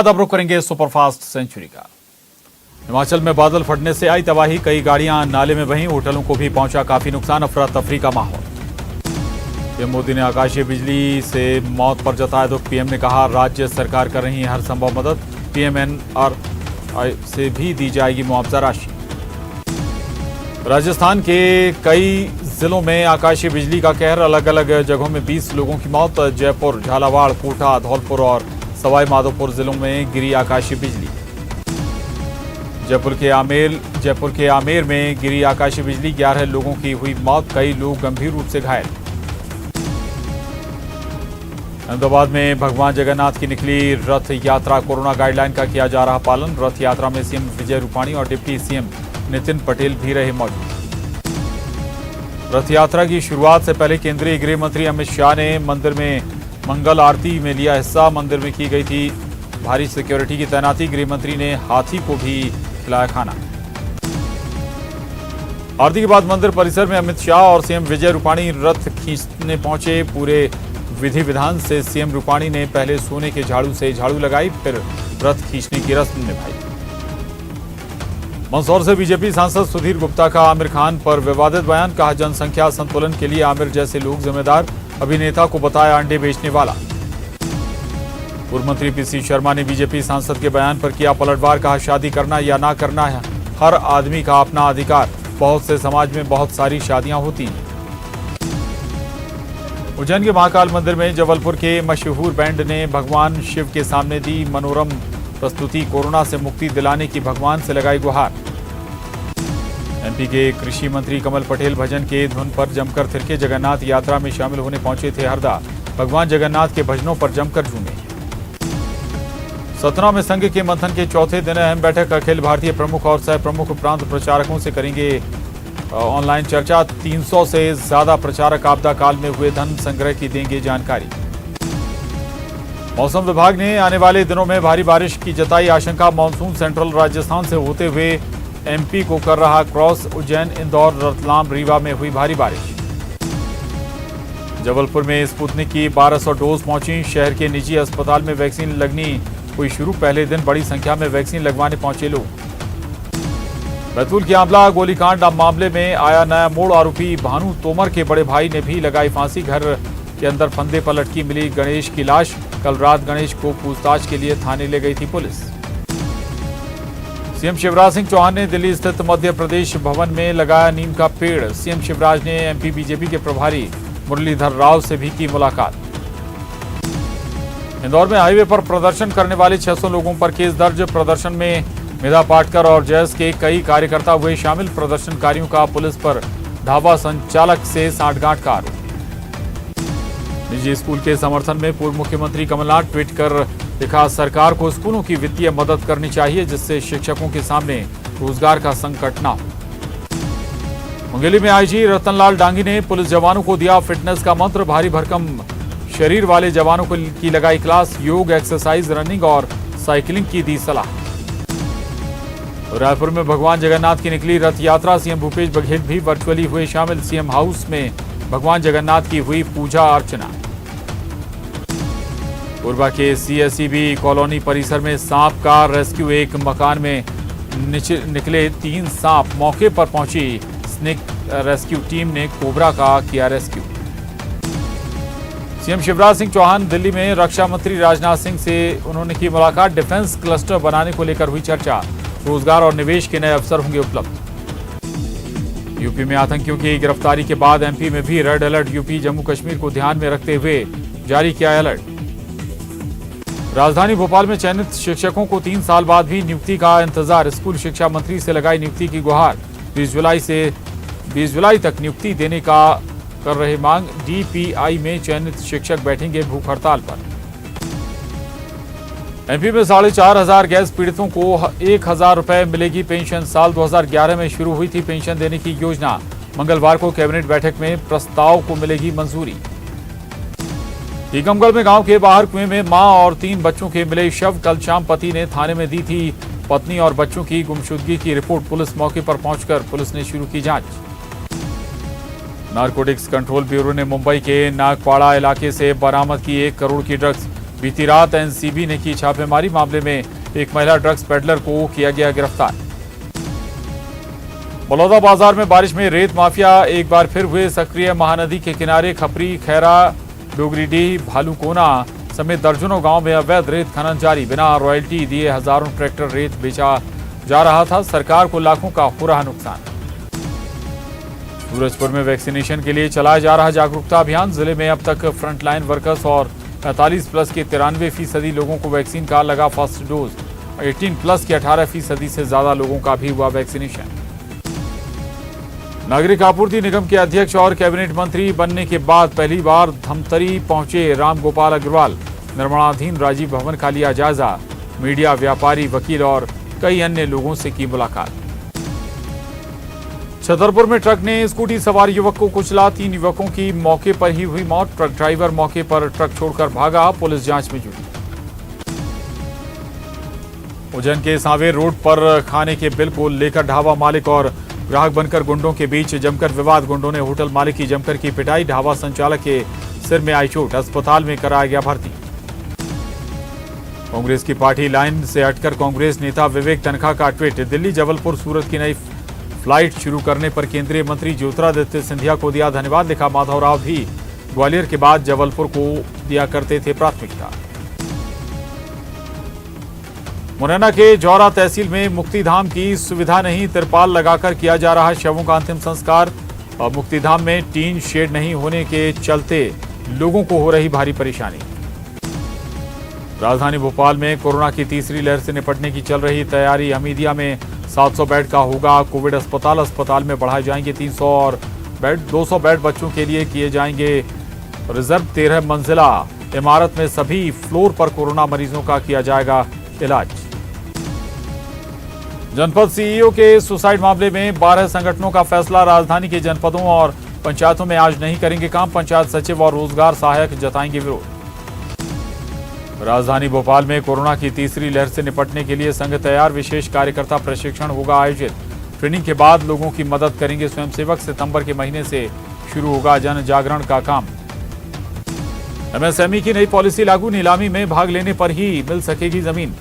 अब रुख करेंगे सुपरफास्ट सेंचुरी का। हिमाचल में बादल फटने से आई तबाही, कई गाड़ियां नाले में बहीं, होटलों को भी पहुंचा काफी नुकसान, अफरा तफरी का माहौल। पीएम मोदी ने आकाशीय बिजली से मौत पर जताया दुख, पीएम ने कहा राज्य सरकार कर रही है हर संभव मदद, पीएमएनआरआई से भी दी जाएगी मुआवजा राशि। राजस्थान के कई जिलों में आकाशीय बिजली का कहर, अलग अलग जगहों में 20 लोगों की मौत, जयपुर, झालावाड़, कोटा, धौलपुर और सवाई माधोपुर जिलों में गिरी आकाशीय बिजली। जयपुर के आमेर में गिरी आकाशीय बिजली, 11 लोगों की हुई मौत, कई लोग गंभीर रूप से घायल। अहमदाबाद में भगवान जगन्नाथ की निकली रथ यात्रा, कोरोना गाइडलाइन का किया जा रहा पालन, रथ यात्रा में सीएम विजय रूपाणी और डिप्टी सीएम नितिन पटेल भी रहे मौजूद। रथ यात्रा की शुरुआत से पहले केंद्रीय गृह मंत्री अमित शाह ने मंदिर में मंगल आरती में लिया हिस्सा, मंदिर में की गई थी भारी सिक्योरिटी की तैनाती, गृह मंत्री ने हाथी को भी खिलाया खाना। आरती के बाद मंदिर परिसर में अमित शाह और सीएम विजय रूपाणी रथ खींचने पहुंचे, पूरे विधि विधान से सीएम रूपाणी ने पहले सोने के झाड़ू से झाड़ू लगाई, फिर रथ खींचने की रस्म निभाई। मंदसौर से बीजेपी सांसद सुधीर गुप्ता का आमिर खान पर विवादित बयान, कहा जनसंख्या संतुलन के लिए आमिर जैसे लोग जिम्मेदार, अभिनेता को बताया अंडे बेचने वाला। पूर्व मंत्री पीसी शर्मा ने बीजेपी सांसद के बयान पर किया पलटवार, कहा शादी करना या ना करना है हर आदमी का अपना अधिकार, बहुत से समाज में बहुत सारी शादियां होती हैं। उज्जैन के महाकाल मंदिर में जबलपुर के मशहूर बैंड ने भगवान शिव के सामने दी मनोरम प्रस्तुति, कोरोना से मुक्ति दिलाने की भगवान से लगाई गुहार। एमपी के कृषि मंत्री कमल पटेल भजन के धुन पर जमकर थिरके, जगन्नाथ यात्रा में शामिल होने पहुंचे थे हरदा, भगवान जगन्नाथ के भजनों पर जमकर झूमे। सतना में संघ के मंथन के चौथे दिन अहम बैठक, अखिल भारतीय प्रमुख और सह प्रमुख प्रांत प्रचारकों से करेंगे ऑनलाइन चर्चा, 300 से ज्यादा प्रचारक आपदा काल में हुए धन संग्रह की देंगे जानकारी। मौसम विभाग ने आने वाले दिनों में भारी बारिश की जताई आशंका, मानसून सेंट्रल राजस्थान से होते हुए एमपी को कर रहा क्रॉस, उज्जैन, इंदौर, रतलाम, रीवा में हुई भारी बारिश। जबलपुर में स्पुतनिक की 1200 डोज पहुंची, शहर के निजी अस्पताल में वैक्सीन लगनी हुई शुरू, पहले दिन बड़ी संख्या में वैक्सीन लगवाने पहुंचे लोग। बैतूल के आंवला गोलीकांड मामले में आया नया मोड़, आरोपी भानु तोमर के बड़े भाई ने भी लगाई फांसी, घर के अंदर फंदे पर लटकी मिली गणेश की लाश, कल रात गणेश को पूछताछ के लिए थाने ले गई थी पुलिस। सीएम शिवराज सिंह चौहान ने दिल्ली स्थित मध्य प्रदेश भवन में लगाया नीम का पेड़, सीएम शिवराज ने एमपी बीजेपी के प्रभारी मुरलीधर राव से भी की मुलाकात। इंदौर में हाईवे पर प्रदर्शन करने वाले 600 लोगों पर केस दर्ज, प्रदर्शन में मेधा पाटकर और जैस के कई कार्यकर्ता हुए शामिल, प्रदर्शनकारियों का पुलिस पर ढाबा संचालक से सांठगांठ का आरोप। निजी स्कूल के समर्थन में पूर्व मुख्यमंत्री कमलनाथ ट्वीट कर लिखा, सरकार को स्कूलों की वित्तीय मदद करनी चाहिए जिससे शिक्षकों के सामने रोजगार का संकट ना हो। मुंगेली में आईजी रतनलाल डांगी ने पुलिस जवानों को दिया फिटनेस का मंत्र, भारी भरकम शरीर वाले जवानों को की लगाई क्लास, योग, एक्सरसाइज, रनिंग और साइकिलिंग की दी सलाह। रायपुर में भगवान जगन्नाथ की निकली रथ यात्रा, सीएम भूपेश बघेल भी वर्चुअली हुए शामिल, सीएम हाउस में भगवान जगन्नाथ की हुई पूजा अर्चना। कोरबा के सीएसईबी कॉलोनी परिसर में सांप का रेस्क्यू, एक मकान में निकले 3 सांप, मौके पर पहुंची स्नेक रेस्क्यू टीम ने कोबरा का किया रेस्क्यू। सीएम शिवराज सिंह चौहान दिल्ली में रक्षा मंत्री राजनाथ सिंह से उन्होंने की मुलाकात, डिफेंस क्लस्टर बनाने को लेकर हुई चर्चा, रोजगार और निवेश के नए अवसर होंगे उपलब्ध। यूपी में आतंकियों की गिरफ्तारी के बाद एमपी में भी red alert, UP Jammu Kashmir को ध्यान में रखते हुए जारी किया अलर्ट। राजधानी भोपाल में चयनित शिक्षकों को 3 साल बाद भी नियुक्ति का इंतजार, स्कूल शिक्षा मंत्री से लगाई नियुक्ति की गुहार, 20 जुलाई तक नियुक्ति देने का कर रहे मांग, डीपीआई में चयनित शिक्षक बैठेंगे भूख हड़ताल पर। एमपी में 4,500 गैस पीड़ितों को 1,000 रुपए मिलेगी पेंशन, साल 2011 में शुरू हुई थी पेंशन देने की योजना, मंगलवार को कैबिनेट बैठक में प्रस्ताव को मिलेगी मंजूरी। टीकमगढ़ में गांव के बाहर कुएं में मां और 3 बच्चों के मिले शव, कल शाम पति ने थाने में दी थी पत्नी और बच्चों की गुमशुदगी की रिपोर्ट, पुलिस मौके पर पहुंचकर पुलिस ने शुरू की जांच। नारकोटिक्स कंट्रोल ब्यूरो ने मुंबई के नागपाड़ा इलाके से बरामद की 1 करोड़ की ड्रग्स, बीती रात एनसीबी ने की छापेमारी। मामले में एक महिला ड्रग्स पेडलर को किया गया गिरफ्तार। बलौदा बाजार में बारिश में रेत माफिया एक बार फिर हुए सक्रिय। महानदी के किनारे खपरी, खैरा, डोगरीडीह, भालूकोना समेत दर्जनों गांव में अवैध रेत खनन जारी। बिना रॉयल्टी दिए हजारों ट्रैक्टर रेत बेचा जा रहा था। सरकार को लाखों का हो रहा नुकसान। सूरजपुर में वैक्सीनेशन के लिए चलाया जा रहा जागरूकता अभियान। जिले में अब तक फ्रंटलाइन वर्कर्स और 45+ के 93% लोगों को वैक्सीन का लगा फर्स्ट डोज। 18+ के 18% से ज्यादा लोगों का भी हुआ वैक्सीनेशन। नागरिक आपूर्ति निगम के अध्यक्ष और कैबिनेट मंत्री बनने के बाद पहली बार धमतरी पहुंचे रामगोपाल अग्रवाल। निर्माणाधीन राजीव भवन का लिया जायजा। मीडिया, व्यापारी, वकील और कई अन्य लोगों से की मुलाकात। छतरपुर में ट्रक ने स्कूटी सवार युवक को कुचला। 3 युवकों की मौके पर ही हुई मौत। ट्रक ड्राइवर मौके पर ट्रक छोड़कर भागा। पुलिस जांच में जुटी। उज्जैन के सांवेर रोड पर खाने के बिल को लेकर ढाबा मालिक और ग्राहक बनकर गुंडों के बीच जमकर विवाद। गुंडों ने होटल मालिक की जमकर की पिटाई। ढाबा संचालक के सिर में आई चोट। अस्पताल में कराया गया भर्ती। कांग्रेस की पार्टी लाइन से हटकर कांग्रेस नेता विवेक तनखा का ट्वीट। दिल्ली, जबलपुर, सूरत की नई फ्लाइट शुरू करने पर केंद्रीय मंत्री ज्योतिरादित्य सिंधिया को दिया धन्यवाद। लिखा, माधवराव भी ग्वालियर के बाद जबलपुर को दिया करते थे प्राथमिकता। मुरैना के जौरा तहसील में मुक्तिधाम की सुविधा नहीं। तिरपाल लगाकर किया जा रहा शवों का अंतिम संस्कार। और मुक्तिधाम में टीन शेड नहीं होने के चलते लोगों को हो रही भारी परेशानी। राजधानी भोपाल में कोरोना की तीसरी लहर से निपटने की चल रही तैयारी। हमीदिया में 700 बेड का होगा कोविड अस्पताल। अस्पताल में बढ़ाए जाएंगे 300 और बेड। 200 बेड बच्चों के लिए किए जाएंगे रिजर्व। 13 मंजिला इमारत में सभी फ्लोर पर कोरोना मरीजों का किया जाएगा इलाज। जनपद सीईओ के सुसाइड मामले में 12 संगठनों का फैसला। राजधानी के जनपदों और पंचायतों में आज नहीं करेंगे काम। पंचायत सचिव और रोजगार सहायक जताएंगे विरोध। राजधानी भोपाल में कोरोना की तीसरी लहर से निपटने के लिए संघ तैयार। विशेष कार्यकर्ता प्रशिक्षण होगा आयोजित। ट्रेनिंग के बाद लोगों की मदद करेंगे स्वयंसेवक। सितंबर के महीने से शुरू होगा जन जागरण का काम। एमएसएमई की नई पॉलिसी लागू। नीलामी में भाग लेने पर ही मिल सकेगी जमीन।